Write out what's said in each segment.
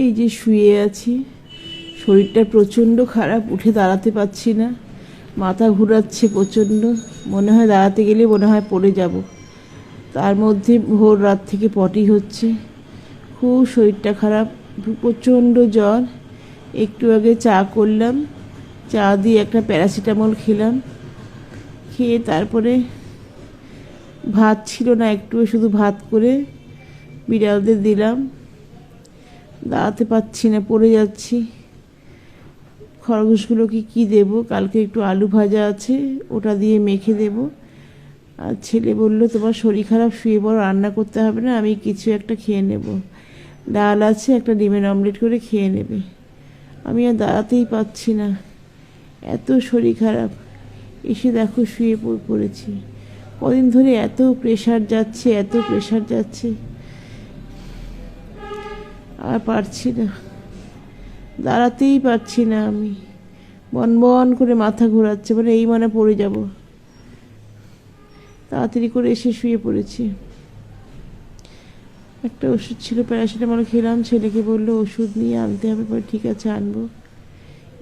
এই যে শুয়ে আছি, শরীরটা প্রচণ্ড খারাপ, উঠে দাঁড়াতে পারছি না, মাথা ঘুরাচ্ছে প্রচণ্ড, মনে হয় দাঁড়াতে গেলে মনে হয় পড়ে যাব। তার মধ্যে ভোর রাত থেকে পটি হচ্ছে, খুব শরীরটা খারাপ, প্রচণ্ড জ্বর। একটু আগে চা করলাম, চা দিয়ে একটা প্যারাসিটামল খেলাম, খেয়ে তারপরে ভাত ছিল না, একটু শুধু ভাত করে বিড়ালদের দিলাম। দাঁড়াতে পারছি না, পড়ে যাচ্ছি। খরগোশগুলোকে কি দেব? কালকে একটু আলু ভাজা আছে, ওটা দিয়ে মেখে দেব। আর ছেলে বলল তোমার শরীর খারাপ, শুয়ে পড়ো, রান্না করতে হবে না, আমি কিছু একটা খেয়ে নেব। ডাল আছে, একটা ডিমের অমলেট করে খেয়ে নেবে। আমি আর দাঁড়াতেই পারছি না, এত শরীর খারাপ। এসে দেখো শুয়ে পড়েছি। কদিন ধরে এত প্রেশার যাচ্ছে, এত প্রেশার যাচ্ছে, আর পারছি না, দাঁড়াতেই পারছি না আমি। বন বন করে মাথা ঘোরাচ্ছে, মানে এই মানে পড়ে যাব। তাড়াতাড়ি করে এসে শুয়ে পড়েছি। একটা ওষুধ ছিল, প্যারাসিটামল খেলাম, ছেলেকে বললো ওষুধ নিয়ে আনতে হবে, পরে ঠিক আছে আনবো।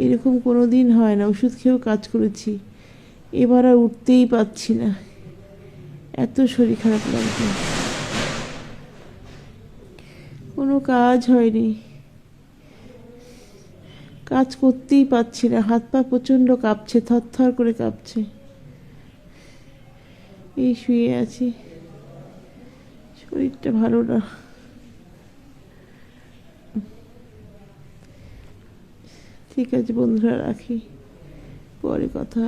এরকম কোনো দিন হয় না, ওষুধ খেয়েও কাজ করেছি, এবার আর উঠতেই পারছি না, এত শরীর খারাপ লাগছে। কোনো কাজ হয়নি, কাজ করতেই পারছি না, হাত পা প্রচণ্ড কাঁপছে, থরথর করে কাঁপছে। এই শুয়ে আছি, শরীরটা ভালো না। ঠিক আছে বন্ধুরা, রাখি, পরে কথা।